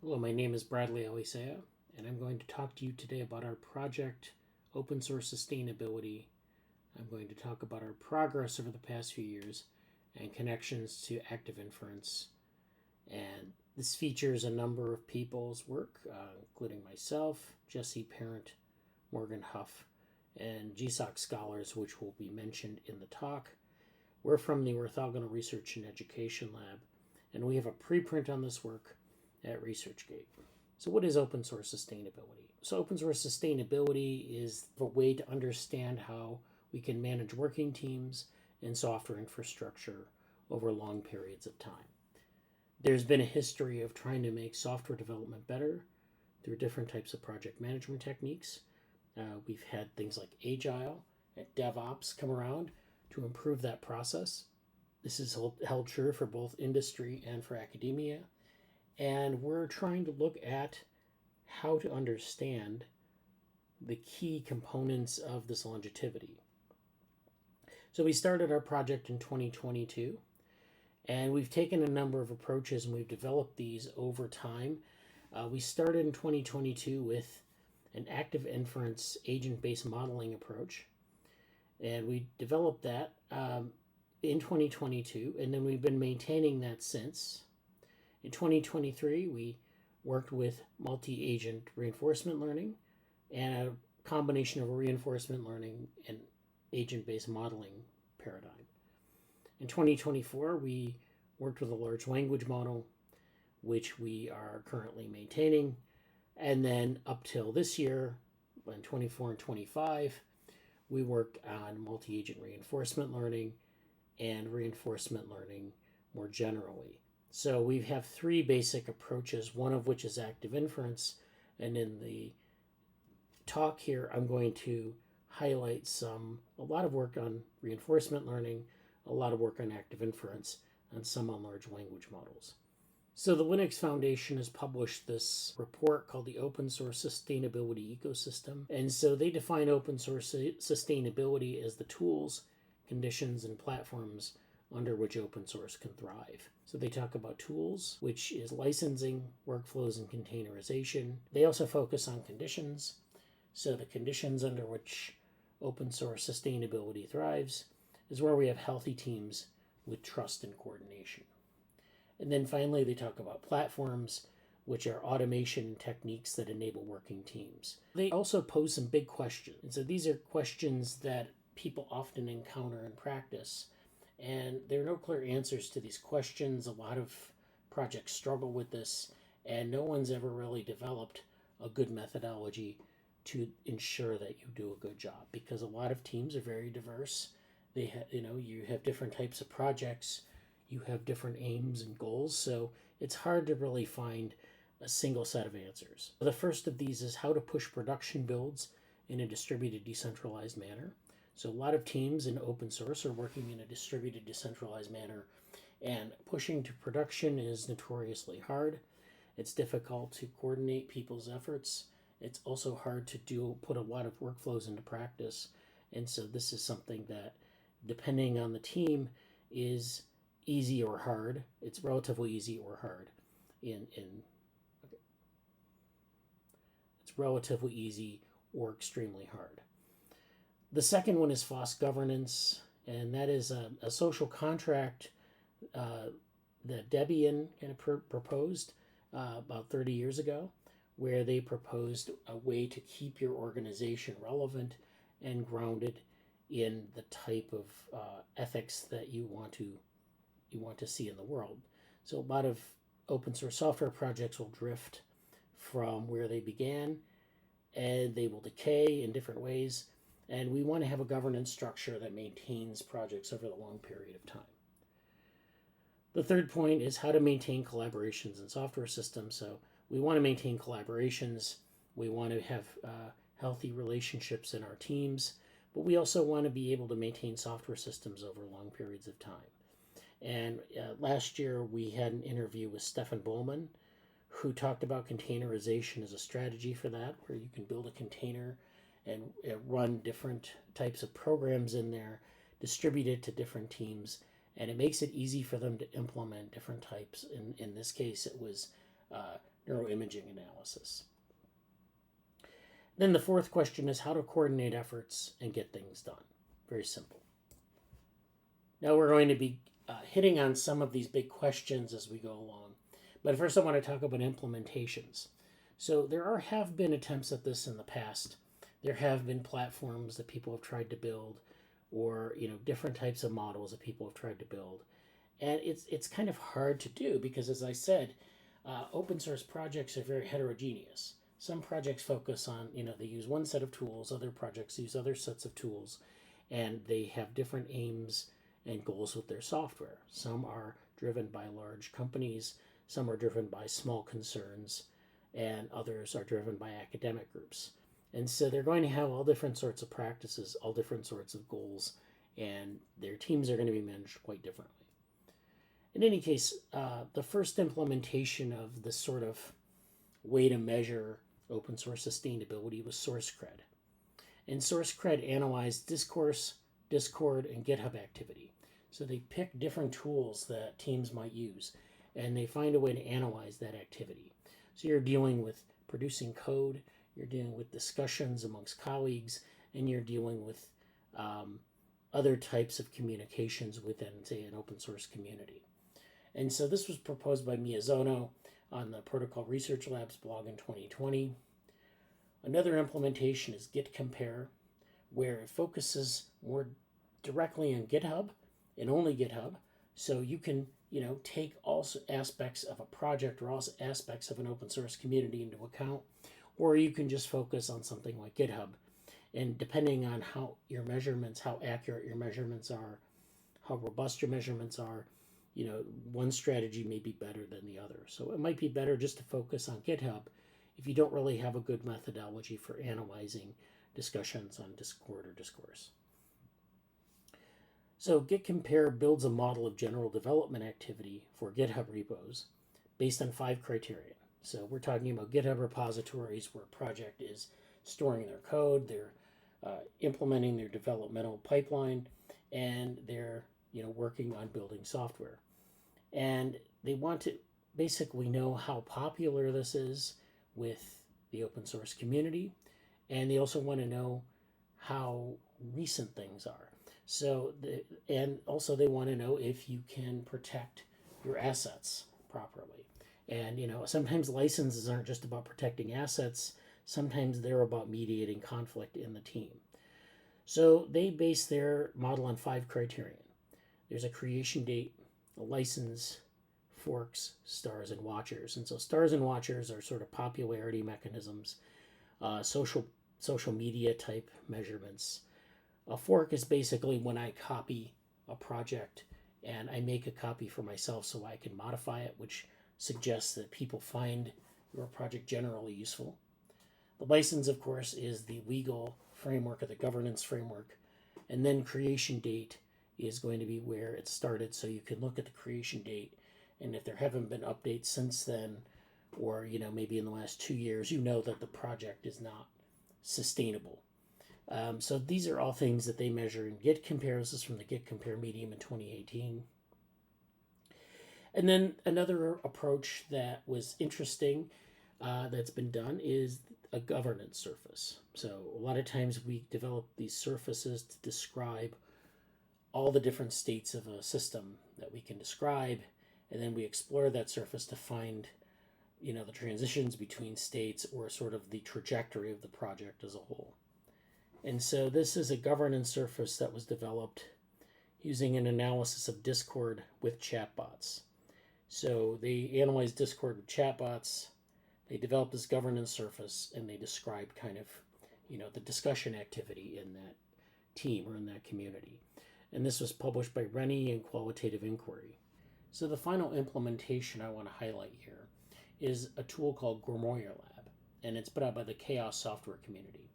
Hello, my name is Bradley Alicea, and I'm going to talk to you today about our project, Open Source Sustainability. I'm going to talk about our progress over the past few years and connections to Active Inference. And this features a number of people's work, including myself, Jesse Parent, Morgan Huff, and GSOC scholars, which will be mentioned in the talk. We're from the Orthogonal Research and Education Lab, and we have a preprint on this work at ResearchGate. So what is open source sustainability? So open source sustainability is a way to understand how we can manage working teams and software infrastructure over long periods of time. There's been a history of trying to make software development better through different types of project management techniques. We've had things like Agile and DevOps come around to improve that process. This is held true for both industry and for academia. And we're trying to look at how to understand the key components of this longevity. So we started our project in 2022, and we've taken a number of approaches and we've developed these over time. We started in 2022 with an active inference agent-based modeling approach, and we developed that in 2022, and then we've been maintaining that since. In 2023, we worked with multi-agent reinforcement learning and a combination of reinforcement learning and agent-based modeling paradigm. In 2024, we worked with a large language model, which we are currently maintaining. And then up till this year, in 24 and 25, we worked on multi-agent reinforcement learning and reinforcement learning more generally. So we have three basic approaches, one of which is active inference. And in the talk here, I'm going to highlight a lot of work on reinforcement learning, a lot of work on active inference, and some on large language models. So the Linux Foundation has published this report called the Open Source Sustainability Ecosystem. And so they define open source sustainability as the tools, conditions, and platforms under which open source can thrive. So they talk about tools, which is licensing, workflows, and containerization. They also focus on conditions. So the conditions under which open source sustainability thrives is where we have healthy teams with trust and coordination. And then finally, they talk about platforms, which are automation techniques that enable working teams. They also pose some big questions. And so these are questions that people often encounter in practice. And there are no clear answers to these questions. A lot of projects struggle with this, and no one's ever really developed a good methodology to ensure that you do a good job, because a lot of teams are very diverse. You have different types of projects, you have different aims and goals, so it's hard to really find a single set of answers. The first of these is how to push production builds in a distributed, decentralized manner. So a lot of teams in open source are working in a distributed, decentralized manner, and pushing to production is notoriously hard. It's difficult to coordinate people's efforts. It's also hard to put a lot of workflows into practice. And so this is something that, depending on the team, is easy or hard. It's relatively easy or hard. It's relatively easy or extremely hard. The second one is FOSS governance, and that is a social contract that Debian kind of proposed about 30 years ago, where they proposed a way to keep your organization relevant and grounded in the type of ethics that you want to see in the world. So a lot of open source software projects will drift from where they began, and they will decay in different ways. And we want to have a governance structure that maintains projects over the long period of time. The third point is how to maintain collaborations in software systems. So we want to maintain collaborations. We want to have healthy relationships in our teams, but we also want to be able to maintain software systems over long periods of time. And last year we had an interview with Stefan Bollman, who talked about containerization as a strategy for that, where you can build a container and run different types of programs in there, distribute it to different teams, and it makes it easy for them to implement different types. In this case, it was neuroimaging analysis. Then the fourth question is how to coordinate efforts and get things done. Very simple. Now we're going to be hitting on some of these big questions as we go along. But first I want to talk about implementations. So there have been attempts at this in the past. There have been platforms that people have tried to build, or different types of models that people have tried to build. And it's kind of hard to do because, as I said, open source projects are very heterogeneous. Some projects focus on, they use one set of tools, other projects use other sets of tools, and they have different aims and goals with their software. Some are driven by large companies, some are driven by small concerns, and others are driven by academic groups. And so they're going to have all different sorts of practices, all different sorts of goals, and their teams are going to be managed quite differently. In any case, the first implementation of this sort of way to measure open source sustainability was SourceCred. And SourceCred analyzed Discord, and GitHub activity. So they pick different tools that teams might use, and they find a way to analyze that activity. So you're dealing with producing code, you're dealing with discussions amongst colleagues, and you're dealing with other types of communications within, say, an open source community. And so this was proposed by Miyazono on the Protocol Research Labs blog in 2020. Another implementation is Git Compare, where it focuses more directly on GitHub and only GitHub. So you can, take all aspects of a project or all aspects of an open source community into account, or you can just focus on something like GitHub. And depending on how your measurements, how accurate your measurements are, how robust your measurements are, one strategy may be better than the other. So it might be better just to focus on GitHub if you don't really have a good methodology for analyzing discussions on Discord or Discourse. So Git Compare builds a model of general development activity for GitHub repos based on 5 criteria. So we're talking about GitHub repositories where a project is storing their code, they're implementing their developmental pipeline, and they're working on building software. And they want to basically know how popular this is with the open source community, and they also want to know how recent things are. So, and also they want to know if you can protect your assets properly. And sometimes licenses aren't just about protecting assets. Sometimes they're about mediating conflict in the team. So they base their model on 5 criterion. There's a creation date, a license, forks, stars, and watchers. And so stars and watchers are sort of popularity mechanisms, social media type measurements. A fork is basically when I copy a project and I make a copy for myself so I can modify it, which suggests that people find your project generally useful. The license, of course, is the legal framework or the governance framework. And then creation date is going to be where it started, so you can look at the creation date, and if there haven't been updates since then, or maybe in the last 2 years, that the project is not sustainable. So these are all things that they measure in Git Compare. This is from the Git Compare Medium in 2018. And then another approach that was interesting that's been done is a governance surface. So a lot of times we develop these surfaces to describe all the different states of a system that we can describe, and then we explore that surface to find the transitions between states or sort of the trajectory of the project as a whole. And so this is a governance surface that was developed using an analysis of Discord with chatbots. So they analyzed Discord with chatbots, they developed this governance surface, and they described kind of the discussion activity in that team or in that community. And this was published by Rennie in Qualitative Inquiry. So the final implementation I want to highlight here is a tool called Grimoire Lab, and it's put out by the Chaos software community.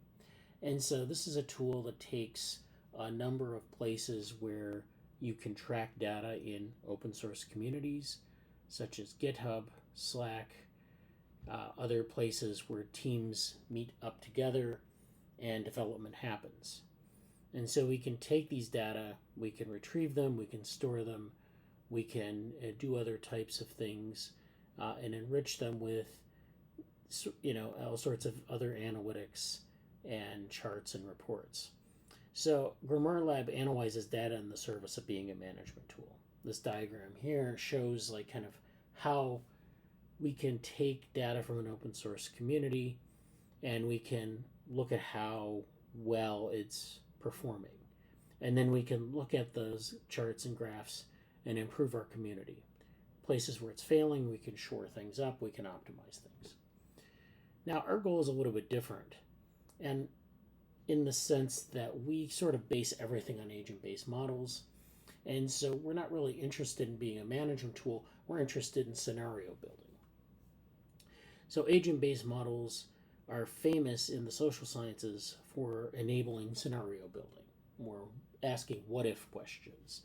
And so this is a tool that takes a number of places where you can track data in open source communities, such as GitHub, Slack, other places where teams meet up together and development happens. And so we can take these data, we can retrieve them, we can store them, we can do other types of things and enrich them with all sorts of other analytics and charts and reports. So Grimoire Lab analyzes data in the service of being a management tool. This diagram here shows like kind of how we can take data from an open source community and we can look at how well it's performing. And then we can look at those charts and graphs and improve our community. Places where it's failing, we can shore things up, we can optimize things. Now, our goal is a little bit different, and in the sense that we sort of base everything on agent-based models, and so we're not really interested in being a management tool, we're interested in scenario building. So agent-based models are famous in the social sciences for enabling scenario building, or asking what-if questions.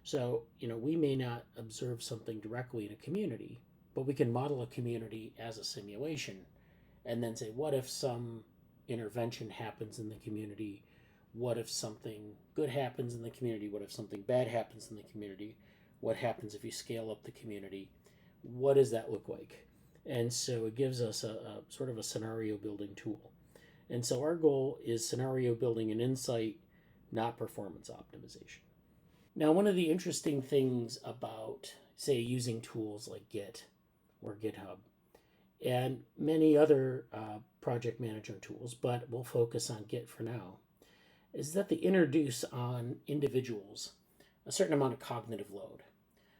So, we may not observe something directly in a community, but we can model a community as a simulation and then say, what if some intervention happens in the community? What if something good happens in the community? What if something bad happens in the community? What happens if you scale up the community? What does that look like? And so it gives us a sort of a scenario building tool. And so our goal is scenario building and insight, not performance optimization. Now, one of the interesting things about, say, using tools like Git or GitHub and many other project management tools, but we'll focus on Git for now, is that they introduce on individuals a certain amount of cognitive load.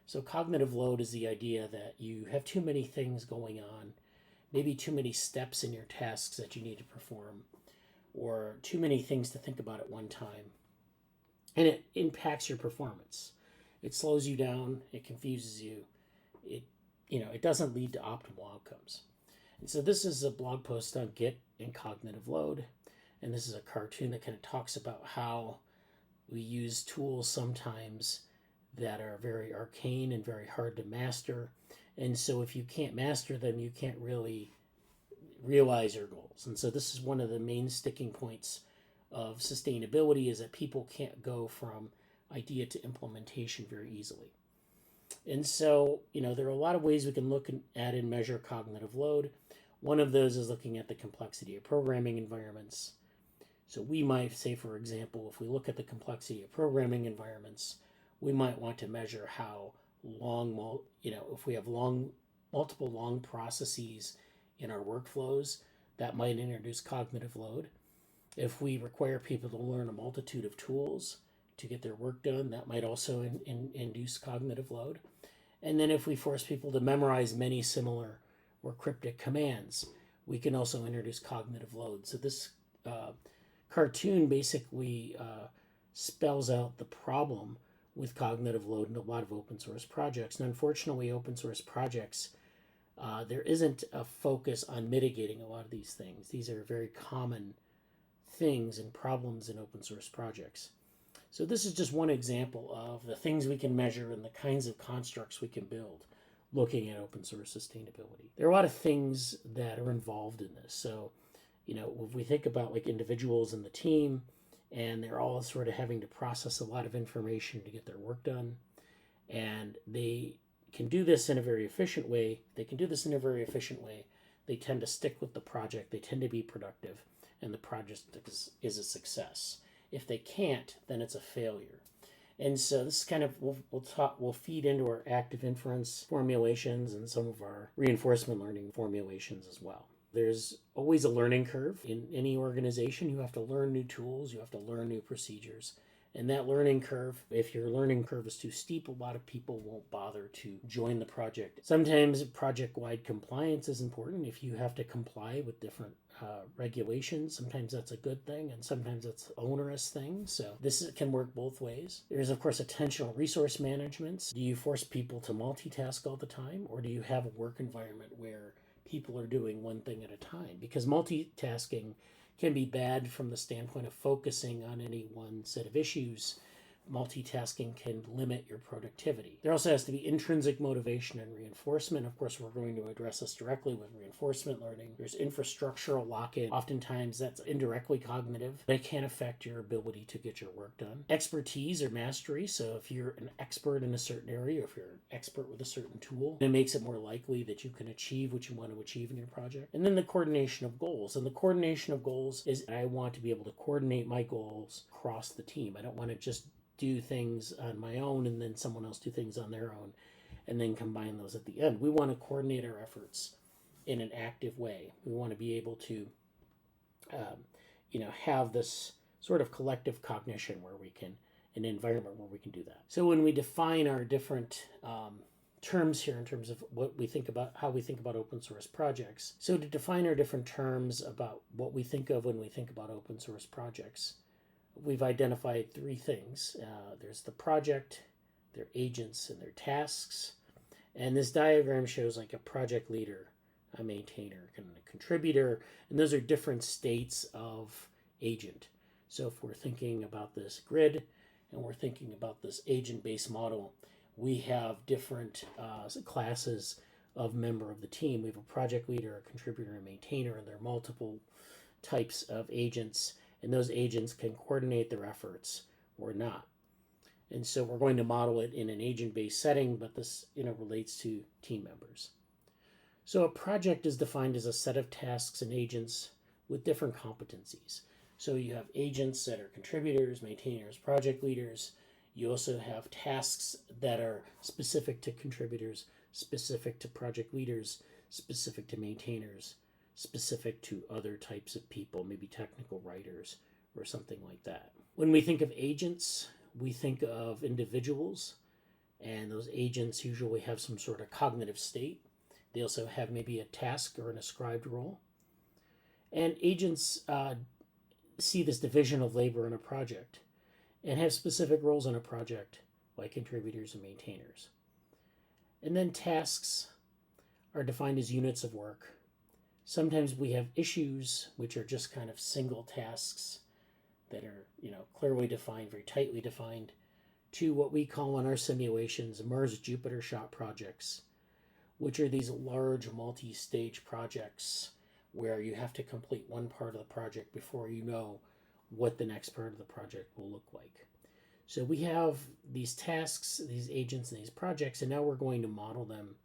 So cognitive load is the idea that you have too many things going on, maybe too many steps in your tasks that you need to perform, or too many things to think about at one time. And it impacts your performance. It slows you down, it confuses you, it doesn't lead to optimal outcomes. And so this is a blog post on Git and cognitive load, and this is a cartoon that kind of talks about how we use tools sometimes that are very arcane and very hard to master. And so if you can't master them, you can't really realize your goals. And so this is one of the main sticking points of sustainability, is that people can't go from idea to implementation very easily. And so, there are a lot of ways we can look at and measure cognitive load. One of those is looking at the complexity of programming environments. So we might say, for example, if we look at the complexity of programming environments, we might want to measure how long, if we have multiple long processes in our workflows, that might introduce cognitive load. If we require people to learn a multitude of tools to get their work done, that might also induce cognitive load. And then if we force people to memorize many similar or cryptic commands, we can also introduce cognitive load. So this cartoon basically spells out the problem with cognitive load in a lot of open source projects. And unfortunately, open source projects, there isn't a focus on mitigating a lot of these things. These are very common things and problems in open source projects. So this is just one example of the things we can measure and the kinds of constructs we can build looking at open source sustainability. There are a lot of things that are involved in this. So, if we think about like individuals in the team, and they're all sort of having to process a lot of information to get their work done, and they can do this in a very efficient way. They tend to stick with the project. They tend to be productive, and the project is a success. If they can't, then it's a failure. And so this kind of we'll feed into our active inference formulations and some of our reinforcement learning formulations as well. There's always a learning curve in any organization. You have to learn new tools, you have to learn new procedures. And that learning curve, if your learning curve is too steep, a lot of people won't bother to join the project. Sometimes project-wide compliance is important. If you have to comply with different regulations, sometimes that's a good thing, and sometimes that's an onerous thing. So this can work both ways. There's, of course, attentional resource management. Do you force people to multitask all the time, or do you have a work environment where people are doing one thing at a time? Because multitasking can be bad from the standpoint of focusing on any one set of issues, multitasking can limit your productivity. There also has to be intrinsic motivation and reinforcement. Of course, we're going to address this directly with reinforcement learning. There's infrastructural lock-in. Oftentimes that's indirectly cognitive, but it can affect your ability to get your work done. Expertise or mastery. So if you're an expert in a certain area, or if you're an expert with a certain tool, it makes it more likely that you can achieve what you want to achieve in your project. And then the coordination of goals. And the coordination of goals is I want to be able to coordinate my goals across the team. I don't want to just do things on my own and then someone else do things on their own and then combine those at the end. We want to coordinate our efforts in an active way. We want to be able to have this sort of collective cognition where we can, an environment where we can do that. So when we define our different terms here in terms of what we think about, how we think about open source projects. So to define our different terms about what we think of when we think about open source projects, we've identified three things. There's the project, their agents, and their tasks. And this diagram shows like a project leader, a maintainer, and a contributor, and those are different states of agent. So if we're thinking about this grid and we're thinking about this agent-based model, we have different classes of member of the team. We have a project leader, a contributor, and a maintainer, and there are multiple types of agents, and those agents can coordinate their efforts or not. And so we're going to model it in an agent-based setting, but this relates to team members. So a project is defined as a set of tasks and agents with different competencies. So you have agents that are contributors, maintainers, project leaders. You also have tasks that are specific to contributors, specific to project leaders, specific to maintainers, specific to other types of people, maybe technical writers or something like that. When we think of agents, we think of individuals, and those agents usually have some sort of cognitive state. They also have maybe a task or an ascribed role. And agents see this division of labor in a project and have specific roles in a project, like contributors and maintainers. And then tasks are defined as units of work. Sometimes we have issues, which are just kind of single tasks that are, clearly defined, very tightly defined, to what we call in our simulations Mars Jupiter shot projects, which are these large multi-stage projects where you have to complete one part of the project before you know what the next part of the project will look like. So we have these tasks, these agents, and these projects, and now we're going to model them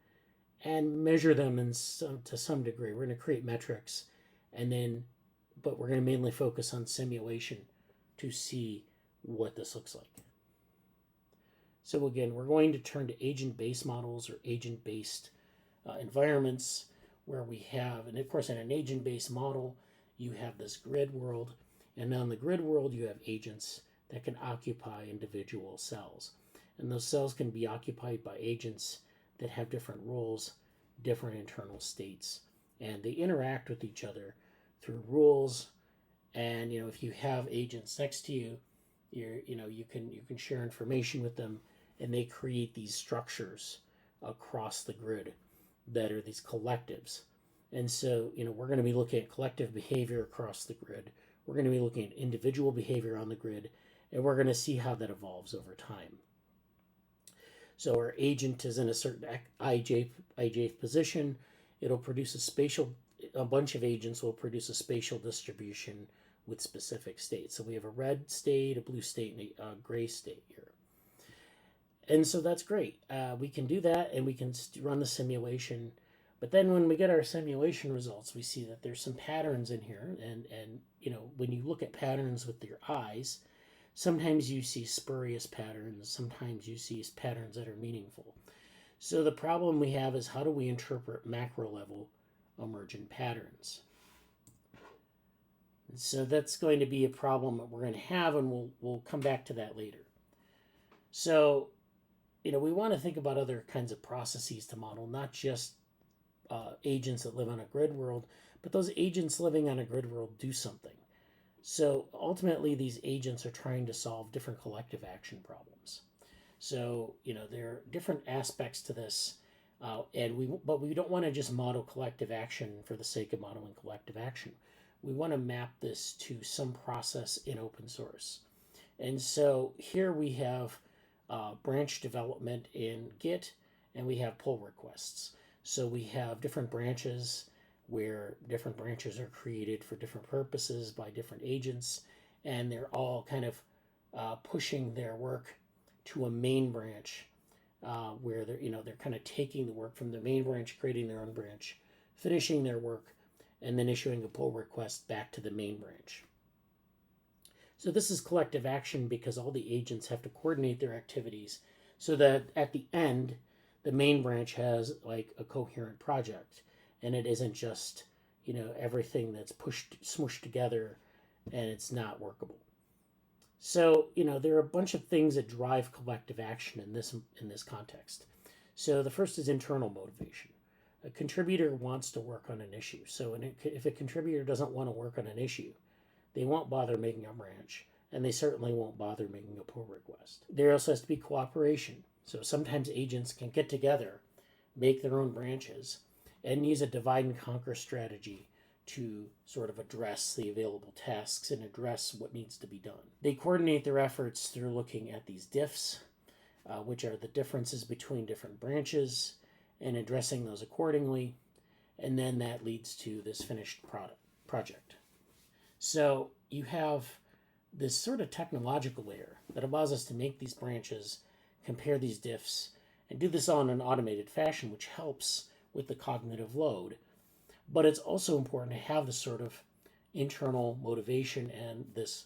and measure them to some degree. We're going to create metrics, but we're going to mainly focus on simulation to see what this looks like. So again, we're going to turn to agent-based models or agent-based environments where we have, and of course in an agent-based model, you have this grid world, and on the grid world you have agents that can occupy individual cells. And those cells can be occupied by agents that have different roles, different internal states, and they interact with each other through rules. And if you have agents next to you, you can share information with them, and they create these structures across the grid that are these collectives. And so we're going to be looking at collective behavior across the grid. We're going to be looking at individual behavior on the grid, and we're going to see how that evolves over time. So our agent is in a certain IJ position. It'll produce a bunch of agents will produce a spatial distribution with specific states. So we have a red state, a blue state, and a gray state here. And so that's great. We can do that, and we can run the simulation. But then when we get our simulation results, we see that there's some patterns in here. And when you look at patterns with your eyes, sometimes you see spurious patterns. Sometimes you see patterns that are meaningful. So the problem we have is, how do we interpret macro level emergent patterns? So that's going to be a problem that we're going to have, and we'll come back to that later. So, we want to think about other kinds of processes to model, not just agents that live on a grid world, but those agents living on a grid world do something. So ultimately, these agents are trying to solve different collective action problems. So, there are different aspects to this, but we don't want to just model collective action for the sake of modeling collective action. We want to map this to some process in open source. And so here we have branch development in Git, and we have pull requests. So we have different branches where different branches are created for different purposes by different agents, and they're all kind of pushing their work to a main branch where they're kind of taking the work from the main branch, creating their own branch, finishing their work, and then issuing a pull request back to the main branch. So this is collective action because all the agents have to coordinate their activities so that at the end, the main branch has like a coherent project, and it isn't just, everything that's smushed together and it's not workable. So, there are a bunch of things that drive collective action in this context. So the first is internal motivation. A contributor wants to work on an issue. So if a contributor doesn't want to work on an issue, they won't bother making a branch, and they certainly won't bother making a pull request. There also has to be cooperation. So sometimes agents can get together, make their own branches, and use a divide and conquer strategy to sort of address the available tasks and address what needs to be done. They coordinate their efforts through looking at these diffs, which are the differences between different branches, and addressing those accordingly, and then that leads to this finished project. So you have this sort of technological layer that allows us to make these branches, compare these diffs, and do this all in an automated fashion, which helps with the cognitive load. But it's also important to have this sort of internal motivation and this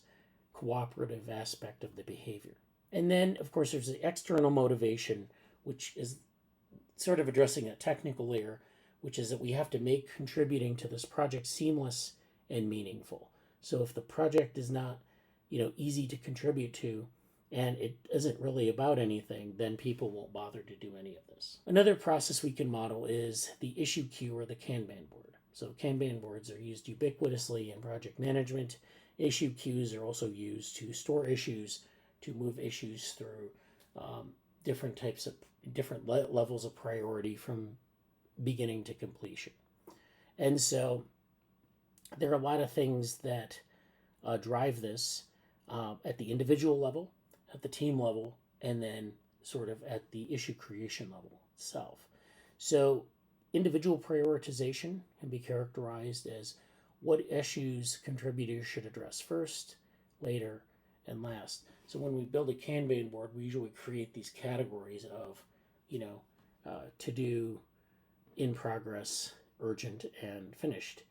cooperative aspect of the behavior. And then, of course, there's the external motivation, which is sort of addressing a technical layer, which is that we have to make contributing to this project seamless and meaningful. So if the project is not, easy to contribute to, and it isn't really about anything, then people won't bother to do any of this. Another process we can model is the issue queue or the Kanban board. So Kanban boards are used ubiquitously in project management. Issue queues are also used to store issues, to move issues through different levels of priority from beginning to completion. And so there are a lot of things that drive this at the individual level, at the team level, and then sort of at the issue creation level itself. So individual prioritization can be characterized as what issues contributors should address first, later, and last. So when we build a Kanban board, we usually create these categories of, to do, in progress, urgent, and finished.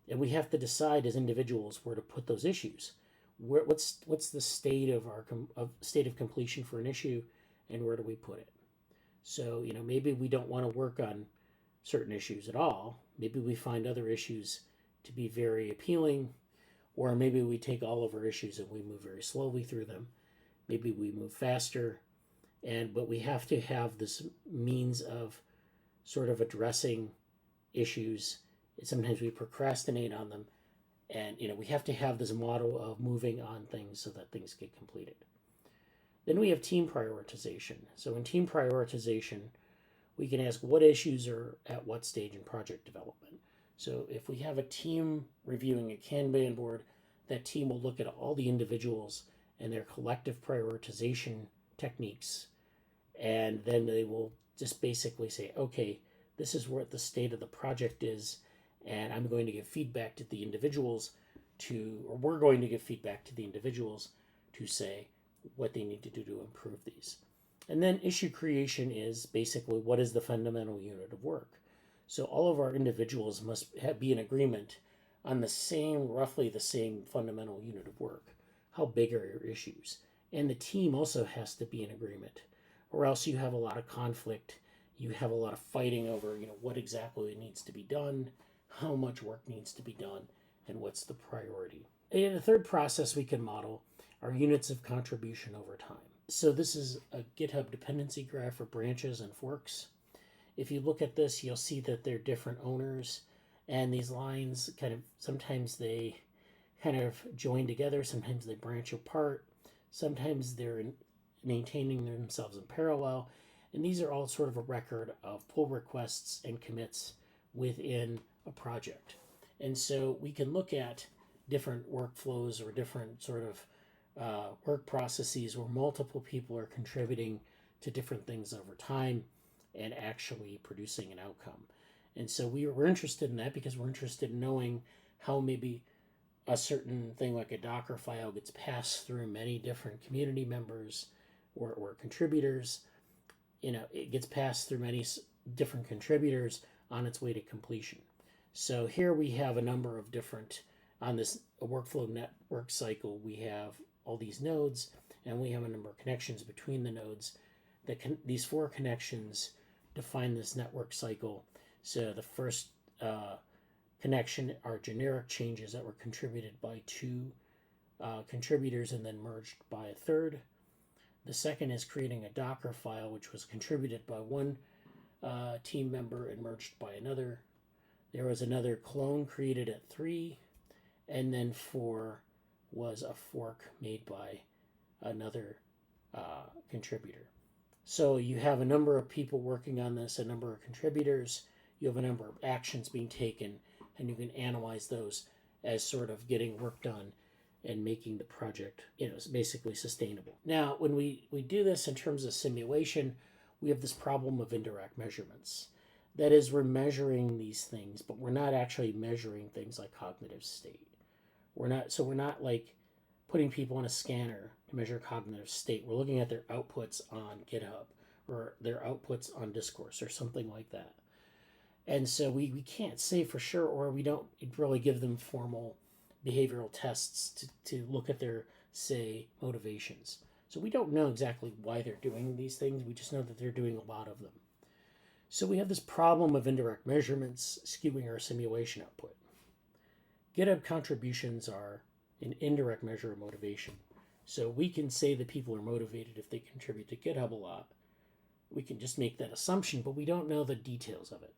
And we have to decide as individuals where to put those issues. What's the state of state of completion for an issue, and where do we put it? So maybe we don't want to work on certain issues at all. Maybe we find other issues to be very appealing, or maybe we take all of our issues and we move very slowly through them. Maybe we move faster, but we have to have this means of sort of addressing issues. Sometimes we procrastinate on them, and we have to have this model of moving on things so that things get completed. Then we have team prioritization. So in team prioritization, we can ask what issues are at what stage in project development. So if we have a team reviewing a Kanban board, that team will look at all the individuals and their collective prioritization techniques, and then they will just basically say, okay, this is what the state of the project is, and I'm going to give feedback to the individuals we're going to give feedback to the individuals to say what they need to do to improve these. And then issue creation is basically what is the fundamental unit of work. So all of our individuals must be in agreement on roughly the same fundamental unit of work. How big are your issues? And the team also has to be in agreement, or else you have a lot of conflict. You have a lot of fighting over, what exactly needs to be done, how much work needs to be done, and what's the priority. And a third process we can model are units of contribution over time. So this is a GitHub dependency graph for branches and forks. If you look at this, you'll see that they're different owners, and these lines sometimes they kind of join together, sometimes they branch apart, sometimes they're maintaining themselves in parallel, and these are all sort of a record of pull requests and commits within a project. And so we can look at different workflows or different sort of work processes where multiple people are contributing to different things over time and actually producing an outcome. And so we're interested in that because we're interested in knowing how maybe a certain thing like a Docker file gets passed through many different community members or contributors. It gets passed through many different contributors on its way to completion. So here we have a number of different, on this workflow network cycle, we have all these nodes and we have a number of connections between the nodes. These 4 connections define this network cycle. So the first connection are generic changes that were contributed by 2 contributors and then merged by a third. The second is creating a Docker file, which was contributed by 1 team member and merged by another. There was another clone created at 3, and then 4 was a fork made by another contributor. So you have a number of people working on this, a number of contributors, you have a number of actions being taken, and you can analyze those as sort of getting work done and making the project, basically sustainable. Now, when we do this in terms of simulation, we have this problem of indirect measurements. That is, we're measuring these things, but we're not actually measuring things like cognitive state. We're not like putting people on a scanner to measure cognitive state. We're looking at their outputs on GitHub or their outputs on Discourse or something like that. And so we can't say for sure, or we don't really give them formal behavioral tests to look at their, say, motivations. So we don't know exactly why they're doing these things. We just know that they're doing a lot of them. So we have this problem of indirect measurements skewing our simulation output. GitHub contributions are an indirect measure of motivation. So we can say that people are motivated if they contribute to GitHub a lot. We can just make that assumption, but we don't know the details of it.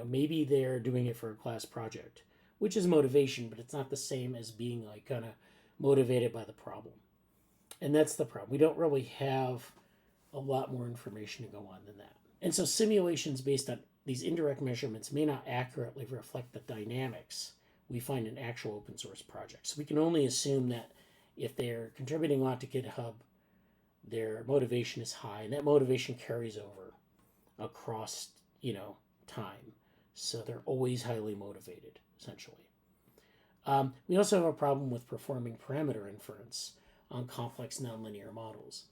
Maybe they're doing it for a class project, which is motivation, but it's not the same as being like kind of motivated by the problem. And that's the problem. We don't really have a lot more information to go on than that. And so simulations based on these indirect measurements may not accurately reflect the dynamics we find in actual open source projects. So we can only assume that if they're contributing a lot to GitHub, their motivation is high, and that motivation carries over across, time. So they're always highly motivated, essentially. We also have a problem with performing parameter inference on complex nonlinear models.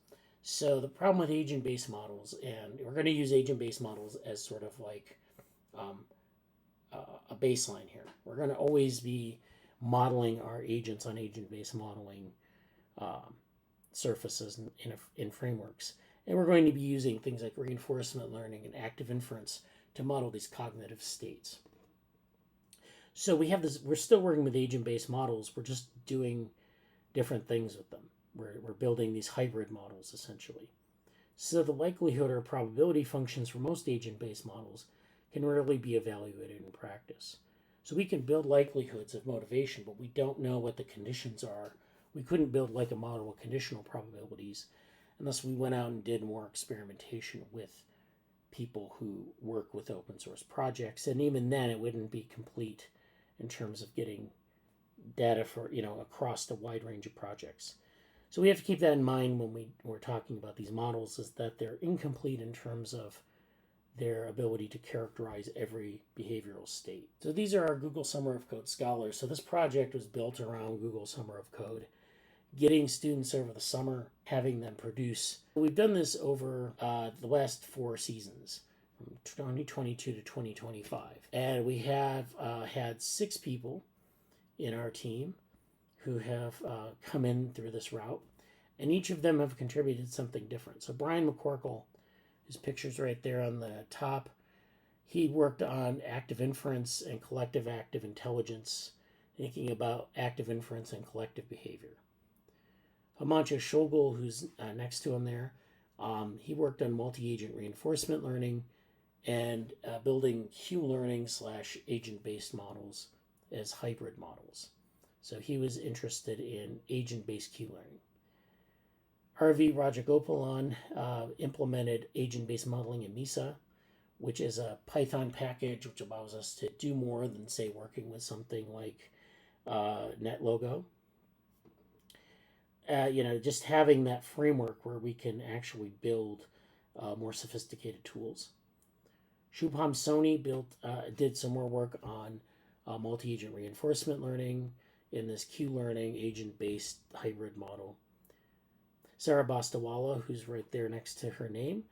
So the problem with agent-based models, and we're going to use agent-based models as sort of like a baseline here. We're going to always be modeling our agents on agent-based modeling surfaces in frameworks. And we're going to be using things like reinforcement learning and active inference to model these cognitive states. So we have this, we're still working with agent-based models. We're just doing different things with them. We're building these hybrid models, essentially. So the likelihood or probability functions for most agent-based models can rarely be evaluated in practice. So we can build likelihoods of motivation, but we don't know what the conditions are. We couldn't build like a model with conditional probabilities unless we went out and did more experimentation with people who work with open source projects. And even then, it wouldn't be complete in terms of getting data for, across the wide range of projects. So we have to keep that in mind when we're talking about these models, is that they're incomplete in terms of their ability to characterize every behavioral state. So these are our Google Summer of Code scholars. So this project was built around Google Summer of Code, getting students over the summer, having them produce. We've done this over the last 4 seasons, from 2022 to 2025. And we have had 6 people in our team who have come in through this route, and each of them have contributed something different. So Brian McCorkle, his picture's right there on the top. He worked on active inference and collective active intelligence, thinking about active inference and collective behavior. Himanshu Shogul, who's next to him there, he worked on multi-agent reinforcement learning and building Q-learning / agent-based models as hybrid models. So he was interested in agent-based Q-learning. R.V. Rajagopalan implemented agent-based modeling in MISA, which is a Python package which allows us to do more than, say, working with something like NetLogo. just having that framework where we can actually build more sophisticated tools. Shubham Soni did some more work on multi-agent reinforcement learning in this Q-learning agent-based hybrid model. Sarah Bastawala, who's right there next to her name,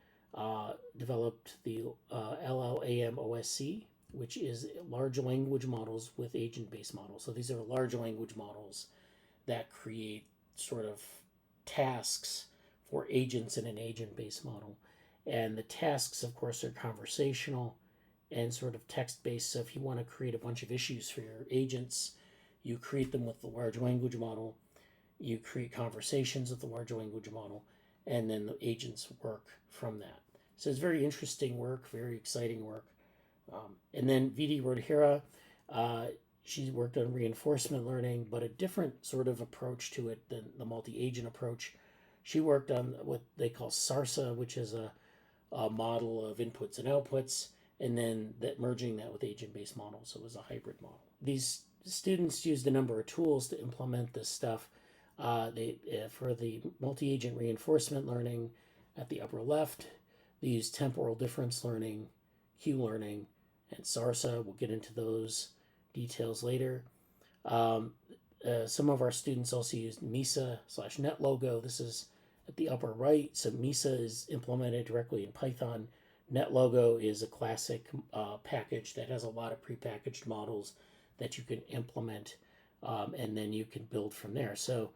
developed the LLAM OSC, which is large language models with agent-based models. So these are large language models that create sort of tasks for agents in an agent-based model. And the tasks, of course, are conversational and sort of text-based. So if you want to create a bunch of issues for your agents, you create them with the large language model. You create conversations with the large language model, and then the agents work from that. So it's very interesting work, very exciting work. And then Vidi Rodhira, she worked on reinforcement learning, but a different sort of approach to it than the multi-agent approach. She worked on what they call SARSA, which is a model of inputs and outputs, and then merging that with agent-based models. So it was a hybrid model. These students used a number of tools to implement this stuff. For the multi-agent reinforcement learning at the upper left, they use temporal difference learning, Q-learning, and SARSA. We'll get into those details later. Some of our students also used MESA/NetLogo. This is at the upper right. So MESA is implemented directly in Python. NetLogo is a classic package that has a lot of prepackaged models that you can implement, and then you can build from there. So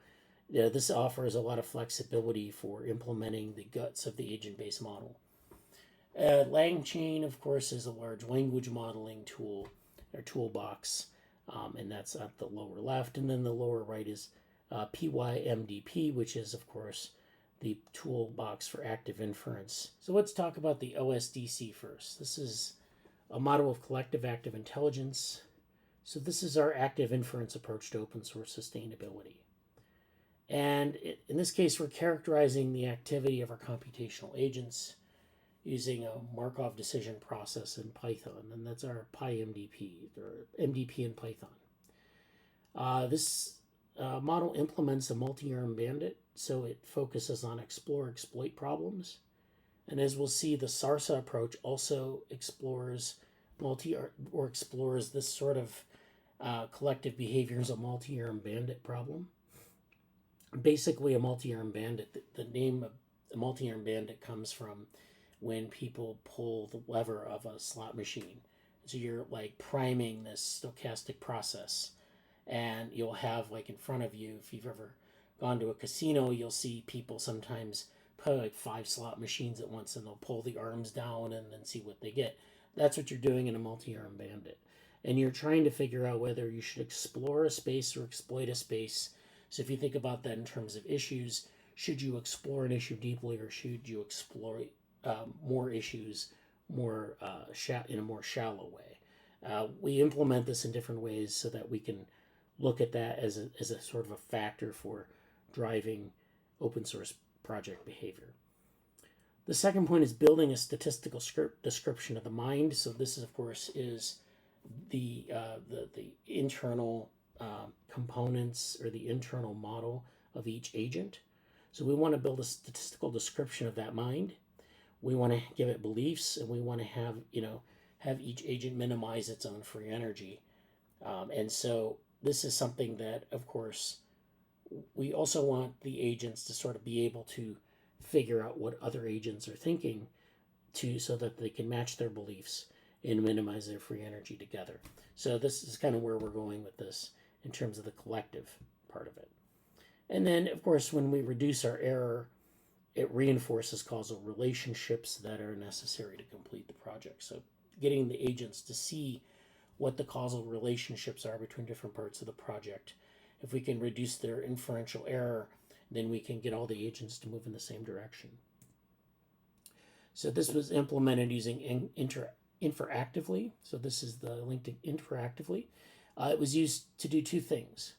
this offers a lot of flexibility for implementing the guts of the agent-based model. LangChain, of course, is a large language modeling tool or toolbox, and that's at the lower left. And then the lower right is PyMDP, which is, of course, the toolbox for active inference. So let's talk about the OSDC first. This is a model of collective active intelligence. So this is our active inference approach to open source sustainability. And in this case, we're characterizing the activity of our computational agents using a Markov decision process in Python, and that's our PyMDP, or MDP in Python. This model implements a multi-arm bandit, so it focuses on explore-exploit problems. And as we'll see, the SARSA approach also explores this sort of collective behavior as a multi-arm bandit problem. Basically, a multi-arm bandit, the name of the multi-arm bandit comes from when people pull the lever of a slot machine. So you're like priming this stochastic process, and you'll have like in front of you, if you've ever gone to a casino, you'll see people sometimes put like 5 slot machines at once, and they'll pull the arms down and then see what they get. That's what you're doing in a multi-arm bandit. And you're trying to figure out whether you should explore a space or exploit a space. So if you think about that in terms of issues, should you explore an issue deeply, or should you exploit more issues in a more shallow way? We implement this in different ways so that we can look at that as a sort of a factor for driving open source project behavior. The second point is building a statistical description of the mind. So this, of course, is the internal components or the internal model of each agent. So we want to build a statistical description of that mind. We want to give it beliefs, and we want to have each agent minimize its own free energy. And so this is something that, of course, we also want the agents to sort of be able to figure out what other agents are thinking so that they can match their beliefs and minimize their free energy together. So this is kind of where we're going with this in terms of the collective part of it. And then, of course, when we reduce our error, it reinforces causal relationships that are necessary to complete the project. So getting the agents to see what the causal relationships are between different parts of the project. If we can reduce their inferential error, then we can get all the agents to move in the same direction. So this was implemented using Interactively. So this is the link to Interactively. It was used to do 2 things.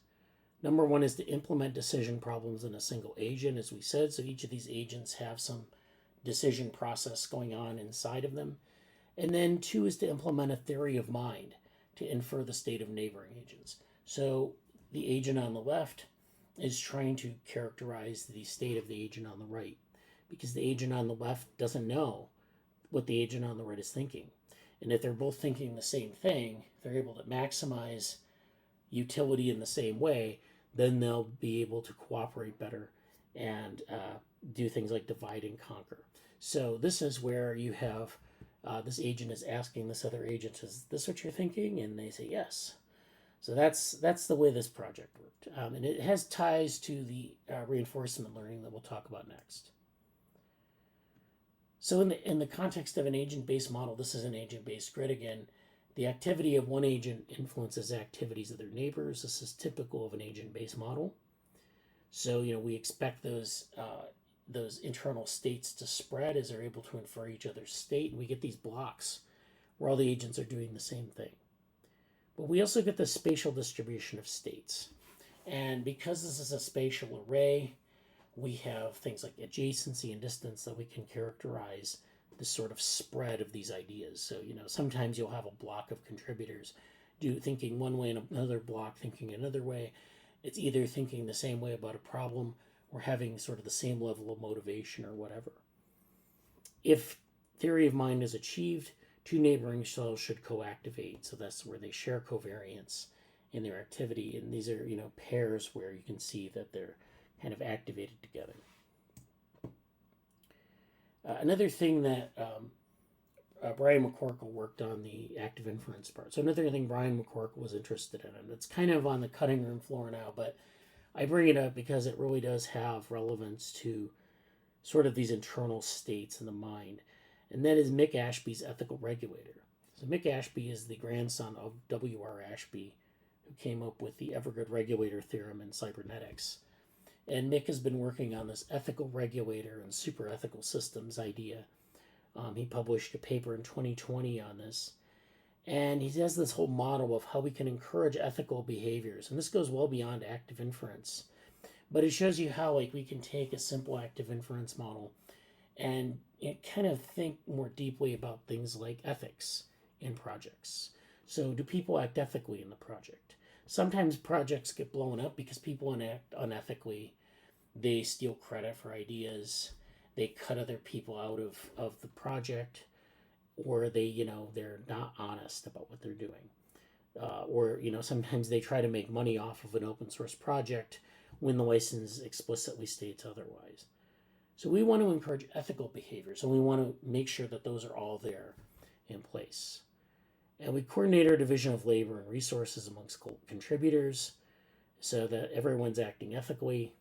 Number 1 is to implement decision problems in a single agent, as we said. So each of these agents have some decision process going on inside of them. And then 2 is to implement a theory of mind to infer the state of neighboring agents. So the agent on the left is trying to characterize the state of the agent on the right, because the agent on the left doesn't know what the agent on the right is thinking. And if they're both thinking the same thing, they're able to maximize utility in the same way, then they'll be able to cooperate better and do things like divide and conquer. So this is where you have this agent is asking this other agent, is this what you're thinking? And they say yes. So that's the way this project worked. And it has ties to the reinforcement learning that we'll talk about next. So in the context of an agent-based model, this is an agent-based grid again. The activity of one agent influences activities of their neighbors. This is typical of an agent-based model. So we expect those internal states to spread as they're able to infer each other's state, and we get these blocks where all the agents are doing the same thing. But we also get the spatial distribution of states. And because this is a spatial array, we have things like adjacency and distance that we can characterize this sort of spread of these ideas. So, sometimes you'll have a block of contributors thinking one way and another block thinking another way. It's either thinking the same way about a problem or having sort of the same level of motivation or whatever. If theory of mind is achieved, two neighboring cells should co-activate. So that's where they share covariance in their activity. And these are, pairs where you can see that they're kind of activated together. Another thing that Brian McCorkle worked on the active inference part. So another thing Brian McCorkle was interested in, and it's kind of on the cutting room floor now, but I bring it up because it really does have relevance to sort of these internal states in the mind. And that is Mick Ashby's ethical regulator. So Mick Ashby is the grandson of W.R. Ashby, who came up with the Evergood regulator theorem in cybernetics. And Mick has been working on this ethical regulator and super ethical systems idea. He published a paper in 2020 on this. And he has this whole model of how we can encourage ethical behaviors. And this goes well beyond active inference. But it shows you how we can take a simple active inference model and kind of think more deeply about things like ethics in projects. So do people act ethically in the project? Sometimes projects get blown up because people act unethically. They steal credit for ideas. They cut other people out of the project, or they're not honest about what they're doing. Or sometimes they try to make money off of an open source project when the license explicitly states otherwise. So we want to encourage ethical behaviors, and we want to make sure that those are all there in place. And we coordinate our division of labor and resources amongst contributors so that everyone's acting ethically.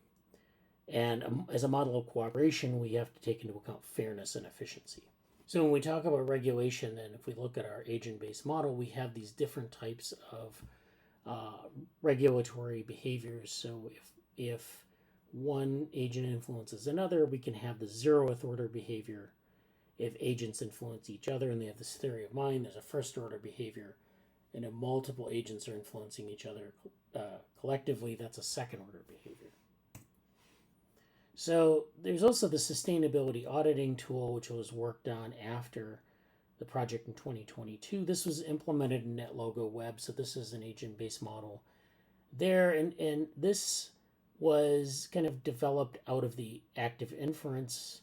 And as a model of cooperation, we have to take into account fairness and efficiency. So when we talk about regulation, then if we look at our agent-based model, we have these different types of regulatory behaviors. So if one agent influences another, we can have the zeroth order behavior. If agents influence each other and they have this theory of mind, there's a first order behavior. And if multiple agents are influencing each other collectively, that's a second order behavior. So there's also the sustainability auditing tool, which was worked on after the project in 2022. This was implemented in NetLogo Web, so this is an agent-based model there. And this was kind of developed out of the active inference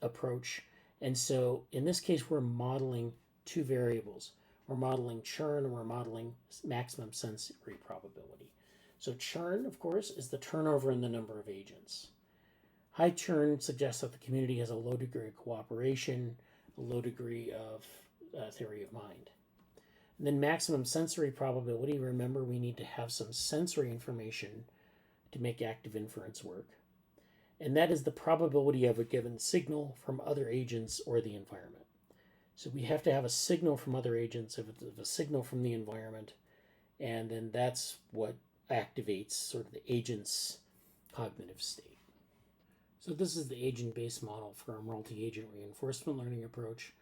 approach. And so in this case, we're modeling two variables. We're modeling churn, and we're modeling maximum sensory probability. So churn, of course, is the turnover in the number of agents. High churn suggests that the community has a low degree of cooperation, a low degree of theory of mind. And then maximum sensory probability, remember we need to have some sensory information to make active inference work. And that is the probability of a given signal from other agents or the environment. So we have to have a signal from other agents, if it's a signal from the environment, and then that's what activates sort of the agent's cognitive state. So this is the agent-based model for our multi-agent reinforcement learning approach.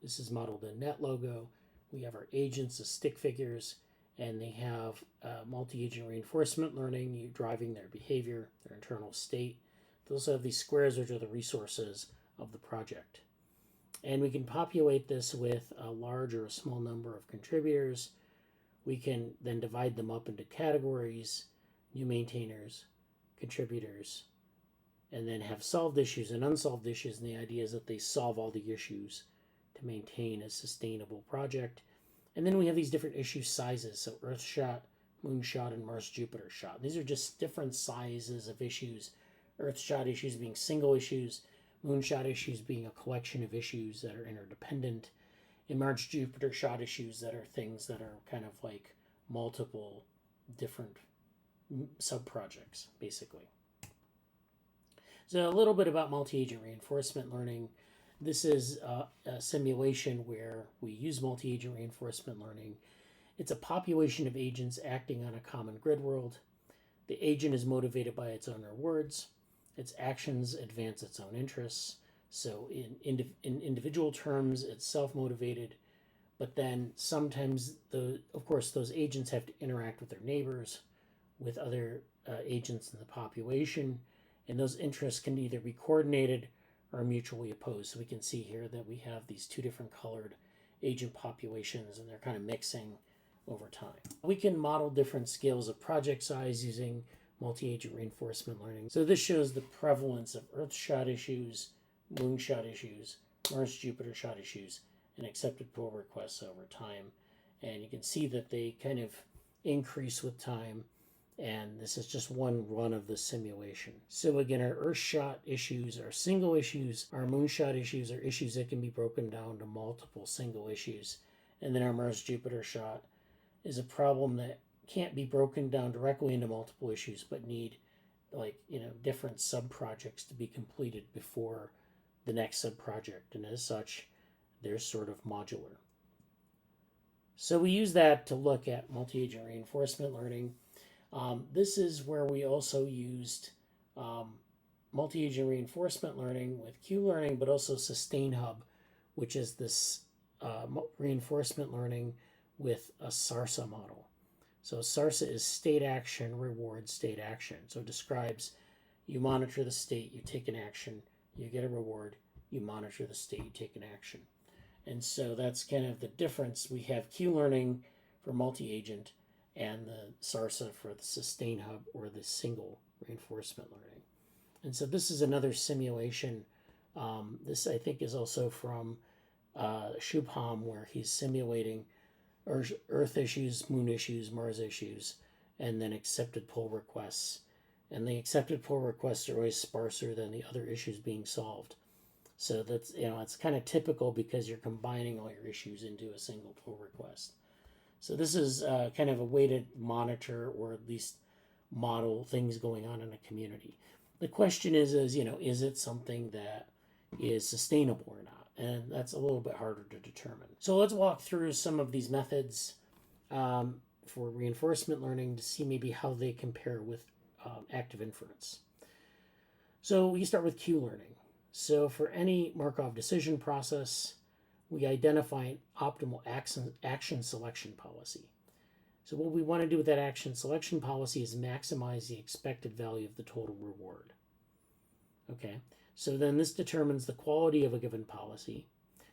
This is modeled in NetLogo. We have our agents as stick figures, and they have multi-agent reinforcement learning, driving their behavior, their internal state. They also have these squares, which are the resources of the project. And we can populate this with a large or a small number of contributors. We can then divide them up into categories. new maintainers, contributors, and then have solved issues and unsolved issues. And the idea is that they solve all the issues to maintain a sustainable project. And then we have these different issue sizes. So Earthshot, Moonshot, and Mars-Jupiter shot. These are just different sizes of issues. Earthshot issues being single issues, Moonshot issues being a collection of issues that are interdependent, and Mars-Jupiter shot issues that are things that are kind of like multiple different sub-projects, basically. So a little bit about multi-agent reinforcement learning. This is a simulation where we use multi-agent reinforcement learning. It's a population of agents acting on a common grid world. The agent is motivated by its own rewards. Its actions advance its own interests. So in individual terms, it's self-motivated, but then sometimes, of course, those agents have to interact with their neighbors, with other agents in the population, and those interests can either be coordinated or mutually opposed. So we can see here that we have these two different colored agent populations, and they're kind of mixing over time. We can model different scales of project size using multi-agent reinforcement learning. So this shows the prevalence of Earthshot issues, Moonshot issues, Mars-Jupiter shot issues, and accepted pull requests over time. And you can see that they kind of increase with time. And this is just one run of the simulation. So again, our Earthshot issues are single issues. Our Moonshot issues are issues that can be broken down to multiple single issues. And then our Mars-Jupiter shot is a problem that can't be broken down directly into multiple issues, but need different sub-projects to be completed before the next sub-project. And as such, they're sort of modular. So we use that to look at multi-agent reinforcement learning. This is where we also used multi-agent reinforcement learning with Q-learning, but also SustainHub, which is this reinforcement learning with a SARSA model. So SARSA is state action, reward, state action. So it describes you monitor the state, you take an action, you get a reward, you monitor the state, you take an action. And so that's kind of the difference. We have Q-learning for multi-agent and the SARSA for the SustainHub or the single reinforcement learning. And so this is another simulation. This, I think, is also from Shubham, where he's simulating Earth issues, Moon issues, Mars issues, and then accepted pull requests. And the accepted pull requests are always sparser than the other issues being solved. So that's, it's kind of typical because you're combining all your issues into a single pull request. So this is kind of a way to monitor or at least model things going on in a community. The question is it something that is sustainable or not? And that's a little bit harder to determine. So let's walk through some of these methods for reinforcement learning to see maybe how they compare with active inference. So we start with Q-learning. So for any Markov decision process, we identify an optimal action selection policy. So what we want to do with that action selection policy is maximize the expected value of the total reward. Okay, so then this determines the quality of a given policy.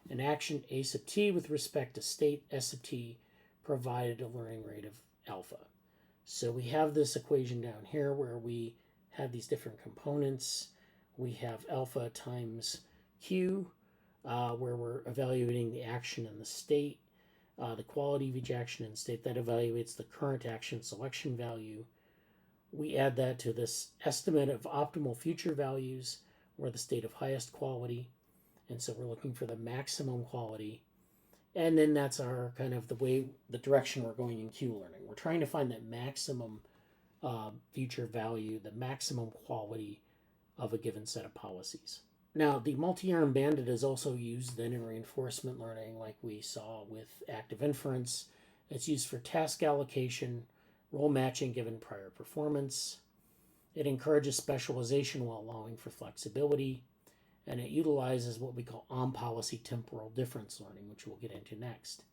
An action A sub t with respect to state S sub t provided a learning rate of alpha. So we have this equation down here where we have these different components. We have alpha times Q, where we're evaluating the action and the state, the quality of each action and state that evaluates the current action selection value. We add that to this estimate of optimal future values, or the state of highest quality. And so we're looking for the maximum quality. And then that's our kind of the direction we're going in Q-learning. We're trying to find that maximum future value, the maximum quality of a given set of policies. Now, the multi-arm bandit is also used then in reinforcement learning, like we saw with active inference. It's used for task allocation, role matching given prior performance. It encourages specialization while allowing for flexibility. And it utilizes what we call on-policy temporal difference learning, which we'll get into next.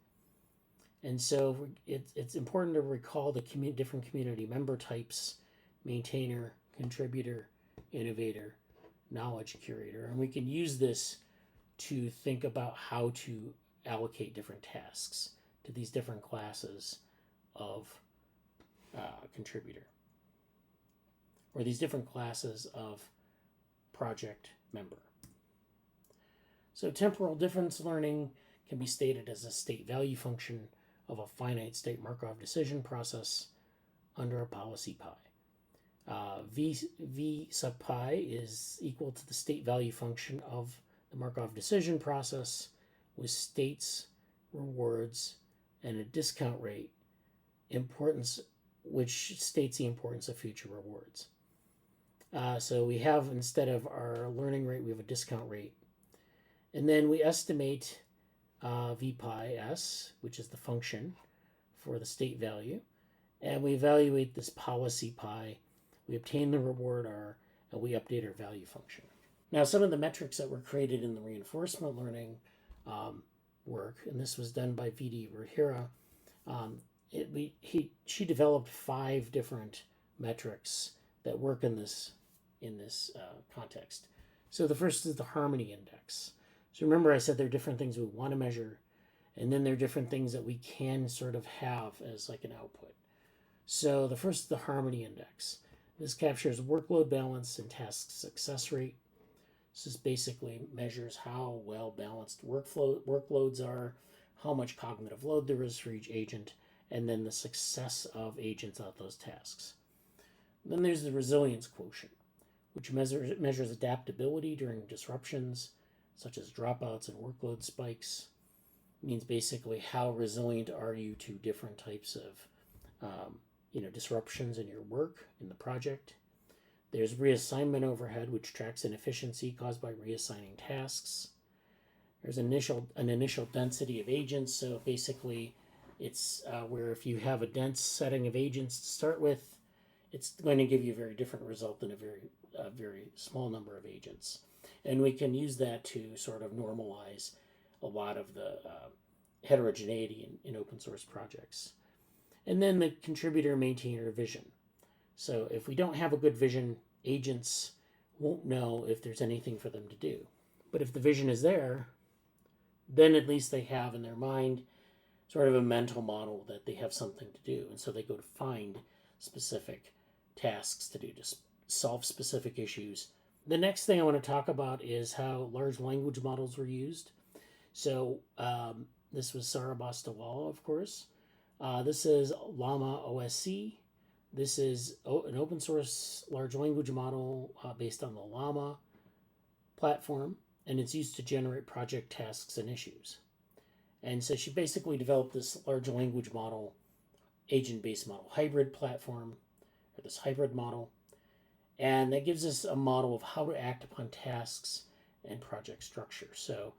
And so it's important to recall the different community member types: maintainer, contributor, innovator, knowledge curator. And we can use this to think about how to allocate different tasks to these different classes of contributor. or these different classes of project member. So temporal difference learning can be stated as a state value function of a finite state Markov decision process under a policy pi. V sub pi is equal to the state value function of the Markov decision process with states, rewards, and a discount rate importance, which states the importance of future rewards. So we have, instead of our learning rate, we have a discount rate. And then we estimate v pi s, which is the function for the state value. And we evaluate this policy pi. We obtain the reward r, and we update our value function. Now, some of the metrics that were created in the reinforcement learning work, and this was done by V.D. Rahira, she developed 5 different metrics that work in this context. So the first is the harmony index. So remember, I said there are different things we want to measure, and then there are different things that we can sort of have as like an output. So the first is the harmony index. This captures workload balance and task success rate. This basically measures how well balanced workloads are, how much cognitive load there is for each agent, and then the success of agents at those tasks. Then there's the resilience quotient, which measures adaptability during disruptions, such as dropouts and workload spikes. It means basically how resilient are you to different types of disruptions in your work, in the project. There's reassignment overhead, which tracks inefficiency caused by reassigning tasks. There's an initial density of agents, so basically it's where if you have a dense setting of agents to start with, it's going to give you a very different result than a very small number of agents. And we can use that to sort of normalize a lot of the heterogeneity in open source projects. And then the contributor maintainer vision. So if we don't have a good vision, agents won't know if there's anything for them to do. But if the vision is there, then at least they have in their mind sort of a mental model that they have something to do. And so they go to find specific tasks to do, to solve specific issues. The next thing I want to talk about is how large language models were used. So this was Sarabastawala, of course. This is Llama OSC. This is an open source large language model based on the Llama platform, and it's used to generate project tasks and issues. And so she basically developed this large language model, agent-based model hybrid platform, or this hybrid model. And that gives us a model of how to act upon tasks and project structure. So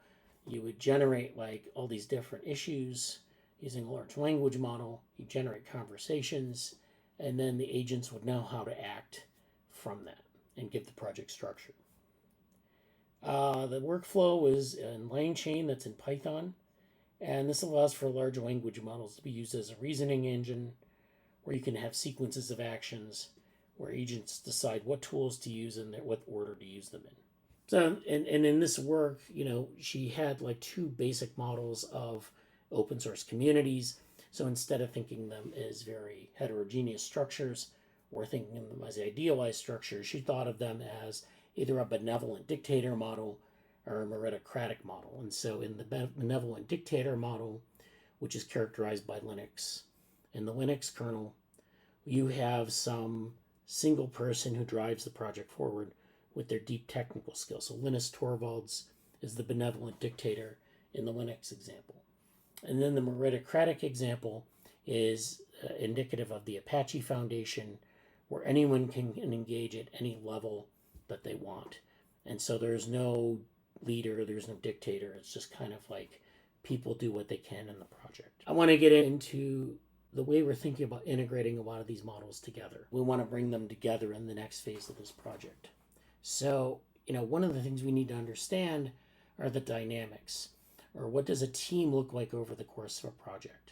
you would generate like all these different issues using a large language model. You generate conversations, and then the agents would know how to act from that and give the project structure. The workflow is in LangChain, that's in Python. And this allows for large language models to be used as a reasoning engine, where you can have sequences of actions where agents decide what tools to use and what order to use them in. So, and in this work, she had like 2 basic models of open source communities. So instead of thinking them as very heterogeneous structures or thinking of them as idealized structures, she thought of them as either a benevolent dictator model or a meritocratic model. And so in the benevolent dictator model, which is characterized by Linux, in the Linux kernel, you have some single person who drives the project forward with their deep technical skills. So Linus Torvalds is the benevolent dictator in the Linux example. And then the meritocratic example is indicative of the Apache Foundation, where anyone can engage at any level that they want. And so there's no leader, there's no dictator. It's just kind of like people do what they can in the project. I want to get into the way we're thinking about integrating a lot of these models together. We want to bring them together in the next phase of this project. So, one of the things we need to understand are the dynamics, or what does a team look like over the course of a project.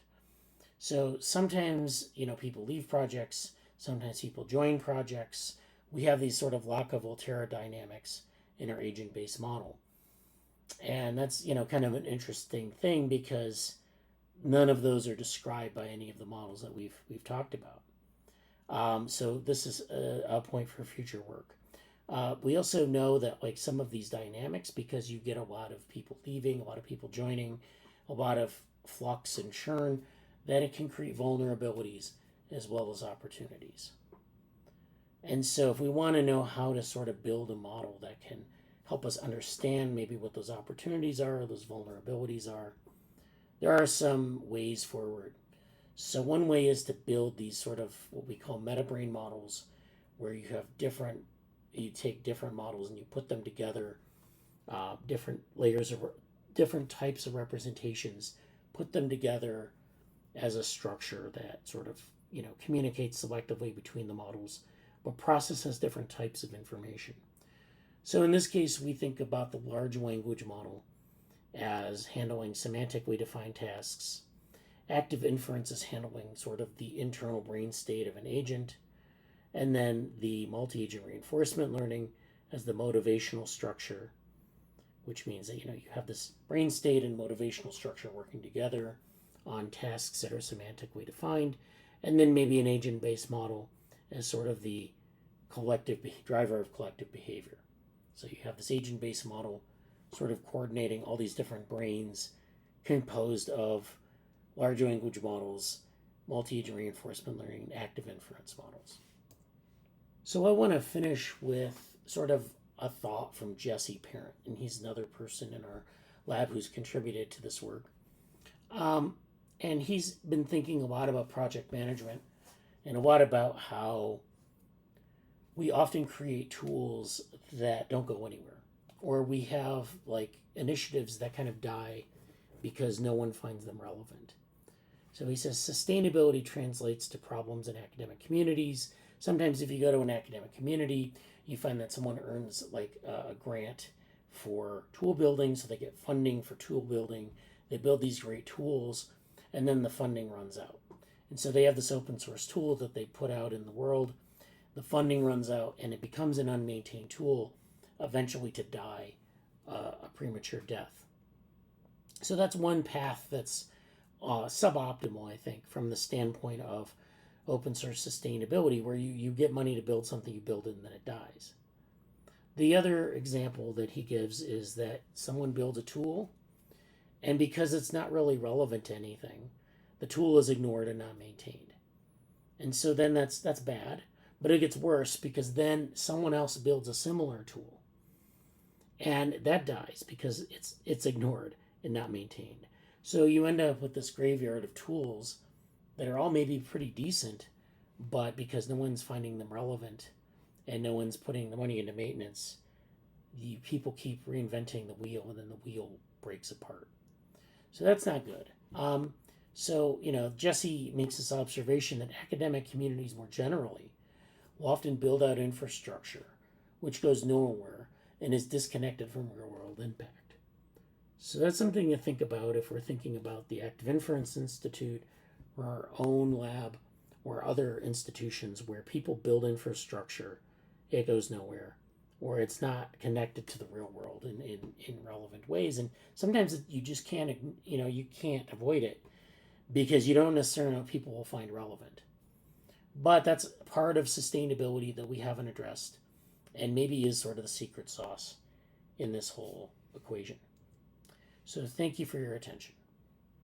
So sometimes, people leave projects, sometimes people join projects. We have these sort of Laca-Volterra dynamics in our agent-based model. And that's, kind of an interesting thing because none of those are described by any of the models that we've talked about. So this is a point for future work. We also know that like some of these dynamics, because you get a lot of people leaving, a lot of people joining, a lot of flux and churn, that it can create vulnerabilities as well as opportunities. And so if we want to know how to sort of build a model that can help us understand maybe what those opportunities are, those vulnerabilities are, there are some ways forward. So one way is to build these sort of what we call meta-brain models, where you take different models and you put them together, different layers of different types of representations, put them together as a structure that sort of communicates selectively between the models, but processes different types of information. So in this case, we think about the large language model as handling semantically defined tasks. Active inference is handling sort of the internal brain state of an agent, and then the multi-agent reinforcement learning as the motivational structure, which means that you have this brain state and motivational structure working together on tasks that are semantically defined, and then maybe an agent-based model as sort of the collective driver of collective behavior. So you have this agent-based model sort of coordinating all these different brains composed of large language models, multi-agent reinforcement learning, and active inference models. So I want to finish with sort of a thought from Jesse Parent, and he's another person in our lab who's contributed to this work. And he's been thinking a lot about project management and a lot about how we often create tools that don't go anywhere, or we have like initiatives that kind of die because no one finds them relevant. So he says sustainability translates to problems in academic communities. Sometimes if you go to an academic community, you find that someone earns like a grant for tool building, so they get funding for tool building. They build these great tools, and then the funding runs out. And so they have this open source tool that they put out in the world. The funding runs out, and it becomes an unmaintained tool, eventually to die a premature death. So that's one path that's suboptimal, I think, from the standpoint of open source sustainability, where you get money to build something, you build it, and then it dies. The other example that he gives is that someone builds a tool, and because it's not really relevant to anything, the tool is ignored and not maintained. And so then that's bad, but it gets worse because then someone else builds a similar tool, and that dies because it's ignored and not maintained. So you end up with this graveyard of tools that are all maybe pretty decent, but because no one's finding them relevant and no one's putting the money into maintenance, people keep reinventing the wheel, and then the wheel breaks apart. So that's not good. So Jesse makes this observation that academic communities more generally will often build out infrastructure which goes nowhere and is disconnected from real world impact. So that's something to think about if we're thinking about the Active Inference Institute or our own lab or other institutions where people build infrastructure, it goes nowhere, or it's not connected to the real world in relevant ways. And sometimes you just can't, you can't avoid it because you don't necessarily know what people will find relevant. But that's part of sustainability that we haven't addressed and maybe is sort of the secret sauce in this whole equation. So thank you for your attention.